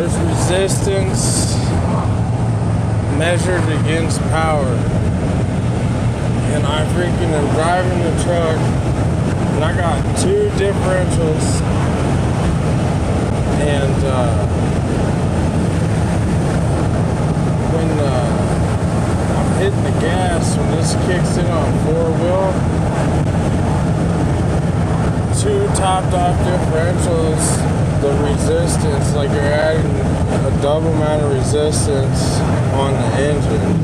There's resistance measured against power. And I freaking am driving the truck, and I got two differentials, and when I'm hitting the gas, when this kicks in on four-wheel, two topped off differentials, the resistance, like you're adding a double amount of resistance on the engine.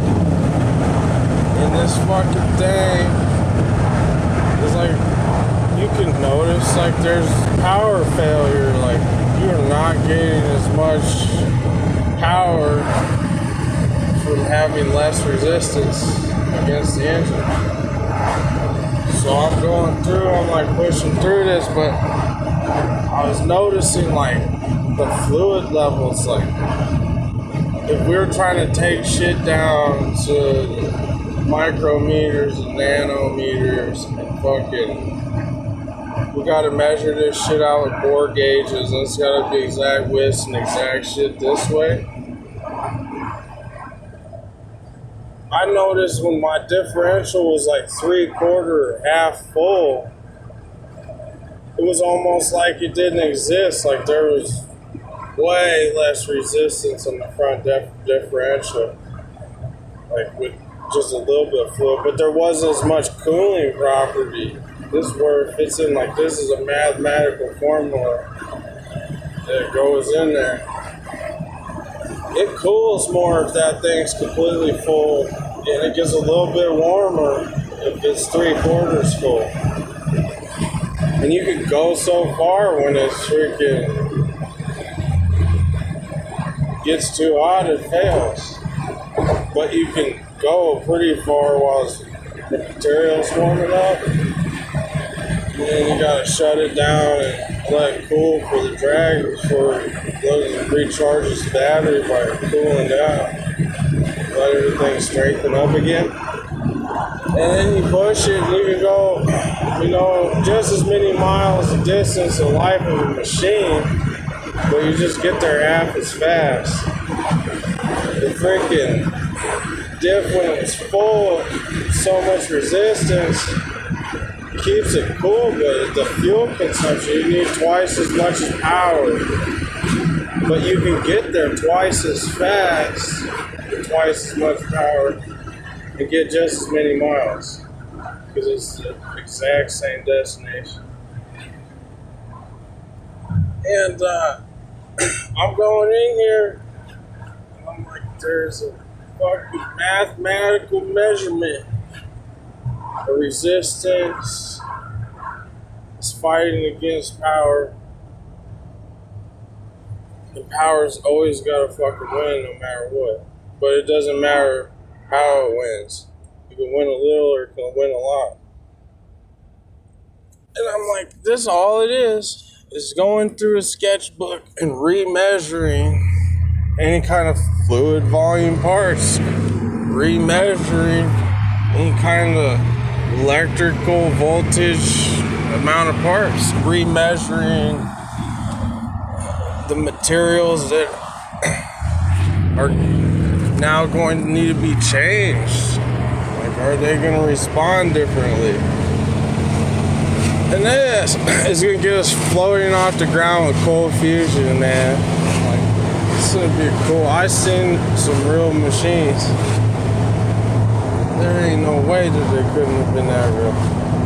And this fucking thing is like, you can notice like there's power failure, like you're not getting as much power from having less resistance against the engine. So I'm going through, I'm like pushing through this, but I was noticing like the fluid levels, like if we were trying to take shit down to micrometers and nanometers and fucking, we gotta measure this shit out with bore gauges, and it's gotta be exact widths and exact shit this way. I noticed when my differential was like 3/4 or half full, it was almost like it didn't exist, like there was way less resistance on the front differential, like with just a little bit of fluid, but there wasn't as much cooling property. This is where it fits in, like this is a mathematical formula that goes in there. It cools more if that thing's completely full, and it gets a little bit warmer if it's 3/4 full. And you can go so far when it's freaking gets too hot, it fails. But you can go pretty far while the material's warming up, and then you gotta shut it down and let it cool for the drag before it recharges the battery by cooling down. Let everything strengthen up again, and then you push it, and you can go, just as many miles of distance the life of a machine, but you just get there half as fast. The freaking diff, when it's full, so much resistance keeps it cool, but the fuel consumption, you need twice as much power, but you can get there twice as fast with twice as much power and get just as many miles because it's the exact same destination. And I'm going in here, and I'm like, there's a fucking mathematical measurement. The resistance is fighting against power. And power's always gotta fucking win no matter what. But it doesn't matter how it wins. You can win a little or you can win a lot. And I'm like, this is all it is going through a sketchbook and remeasuring any kind of fluid volume parts, remeasuring any kind of electrical voltage amount of parts, remeasuring the materials that are now going to need to be changed. Like, are they going to respond differently? And this is going to get us floating off the ground with cold fusion, man. Like, it's going to be cool. I've seen some real machines. There ain't no way that they couldn't have been that real.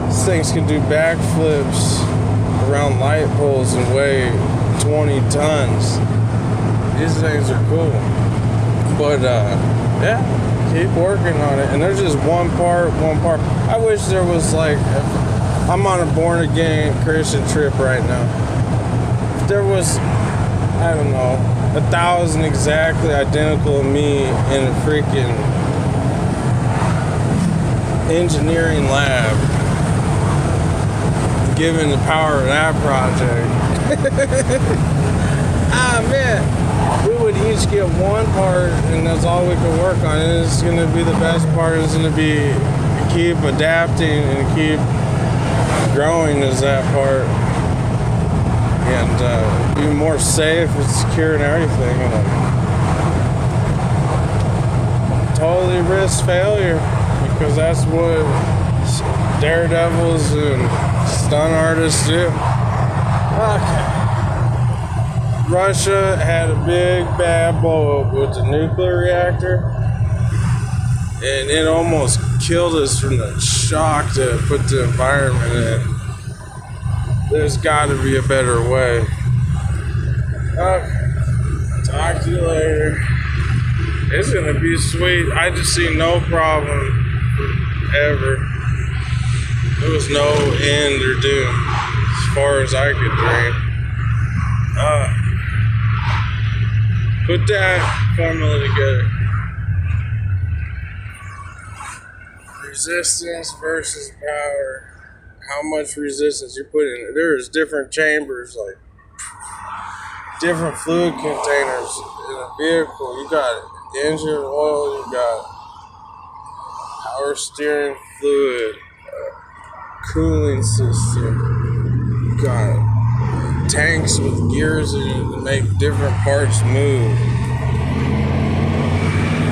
These things can do backflips around light poles and weigh 20 tons. These things are cool. But, yeah, keep working on it. And there's just one part. I wish there was like, I'm on a born again Christian trip right now. If there was, I don't know, 1,000 exactly identical to me in a freaking engineering lab, given the power of that project, man, we would each get one part, and that's all we could work on. And it's going to be the best part. It's going to be keep adapting and keep growing as that part. and be more safe and secure and everything. And I totally risk failure because that's what daredevils and stunt artists do. Okay. Russia had a big bad blow up with the nuclear reactor, and it almost killed us from the shock to put the environment in. There's got to be a better way. Okay. Talk to you later. It's gonna be sweet. I just see no problem ever. There was no end or doom as far as I could dream. Put that formula together. Resistance versus power. How much resistance you put in it. There's different chambers, like different fluid containers in a vehicle. You got engine oil, you got power steering fluid, cooling system, you got tanks with gears in it to make different parts move.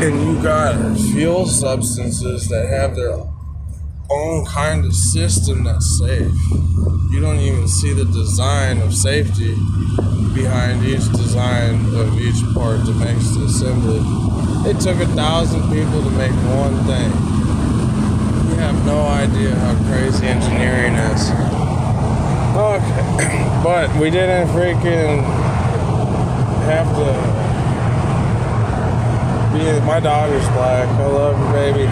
And you got fuel substances that have their own kind of system that's safe. You don't even see the design of safety behind each design of each part that makes the assembly. It took 1,000 people to make one thing. You have no idea how crazy engineering is. Okay, but we didn't freaking have to be. My daughter's black. I love her, baby.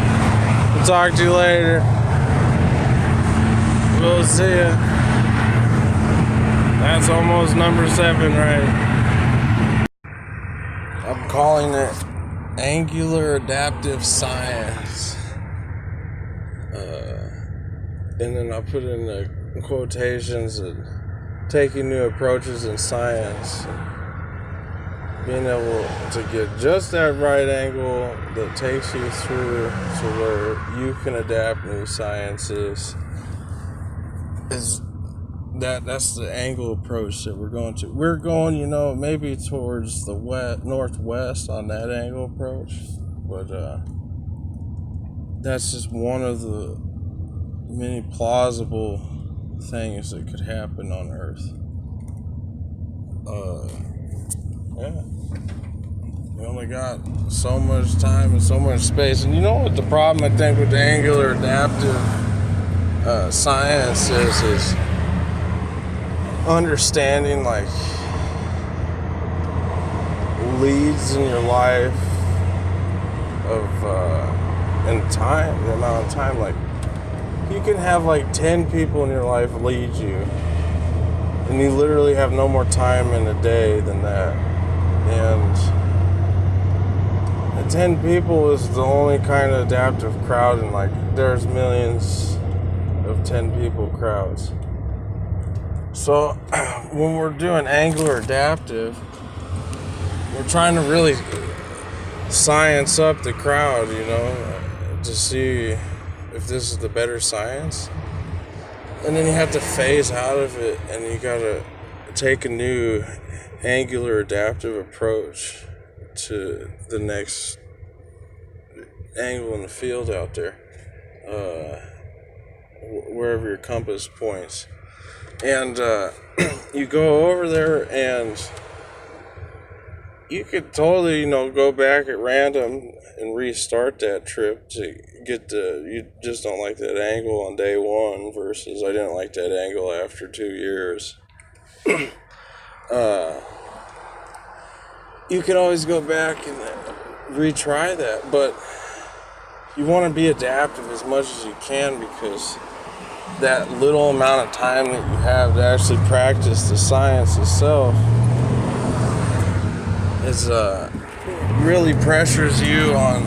We'll talk to you later. We'll see ya. That's almost number 7, right? I'm calling it angular adaptive science. And then I put in the quotations and taking new approaches in science. Being able to get just that right angle that takes you through to where you can adapt new sciences. That's the angle approach that we're going to. We're going, maybe towards the northwest on that angle approach, but that's just one of the many plausible things that could happen on Earth. Yeah. We only got so much time and so much space, and you know what the problem I think with the angular adaptive science is understanding like leads in your life of and time, the amount of time. Like you can have like 10 people in your life lead you, and you literally have no more time in a day than that. And the 10 people is the only kind of adaptive crowd, and like there's millions of 10 people crowds. So when we're doing angular adaptive, we're trying to really science up the crowd, to see if this is the better science. And then you have to phase out of it, and you gotta take a new angular adaptive approach to the next angle in the field out there, wherever your compass points. And you go over there, and you could totally, go back at random and restart that trip to get you just don't like that angle on day 1 versus I didn't like that angle after 2 years. You can always go back and retry that, but you want to be adaptive as much as you can, because that little amount of time that you have to actually practice the science itself is really pressures you on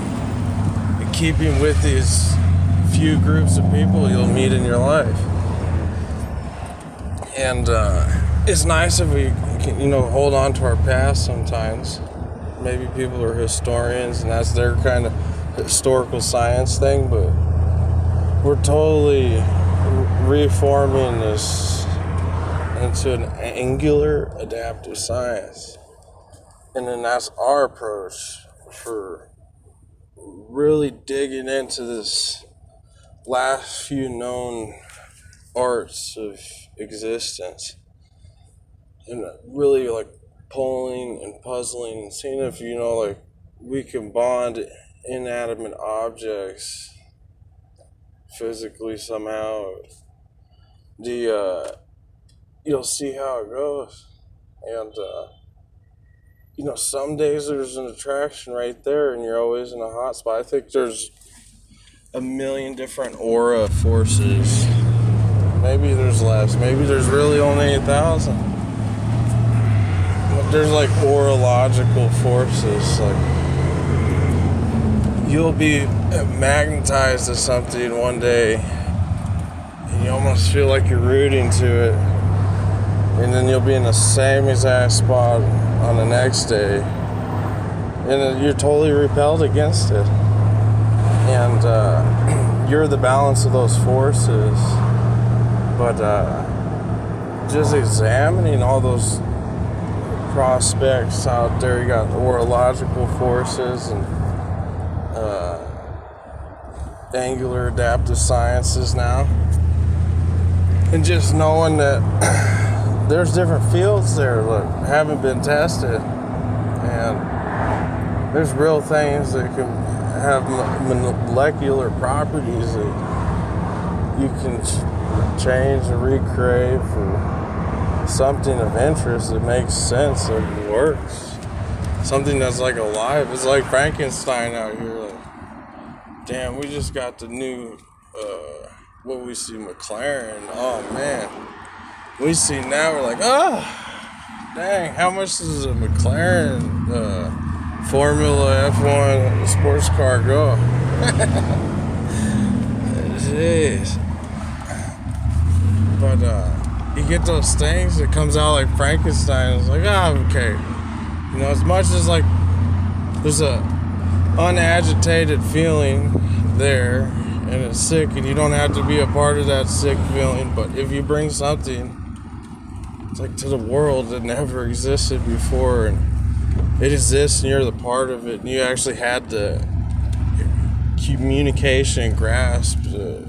keeping with these few groups of people you'll meet in your life. And it's nice if we can, hold on to our past sometimes. Maybe people are historians and that's their kind of historical science thing, but we're totally reforming this into an angular adaptive science. And then that's our approach for really digging into this last few known arts of existence. And really like pulling and puzzling and seeing if, like we can bond inanimate objects physically somehow. You'll see how it goes. And, some days there's an attraction right there and you're always in a hot spot. I think there's a million different aura forces. Maybe there's less.Maybe there's really only 1,000. But there's like aurological forces. Like you'll be magnetized to something one day and you almost feel like you're rooting to it. And then you'll be in the same exact spot on the next day. And you're totally repelled against it. And you're the balance of those forces. But just examining all those prospects out there, you got the orological forces and angular adaptive sciences now. And just knowing that there's different fields there that haven't been tested, and there's real things that can have molecular properties that you can change and recreate for something of interest that makes sense, that works, something that's like alive. It's like Frankenstein out here. Like, damn, we just got the new what we see McLaren. Oh man. We see now, we're like, oh, dang, how much does a McLaren Formula F1 sports car go? Jeez. But you get those things, it comes out like Frankenstein. It's like, okay. As much as like there's a unagitated feeling there, and it's sick, and you don't have to be a part of that sick feeling, but if you bring something like to the world that never existed before, and it exists and you're the part of it, and you actually had the communication and grasp to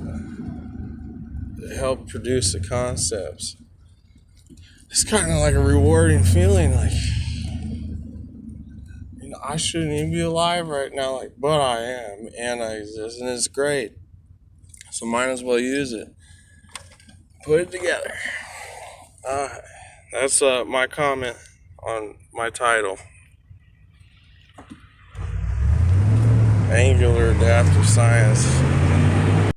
help produce the concepts. It's kind of like a rewarding feeling, like I shouldn't even be alive right now, like, but I am, and I exist, and it's great, so might as well use it, put it together. That's my comment on my title. Angular adaptive science.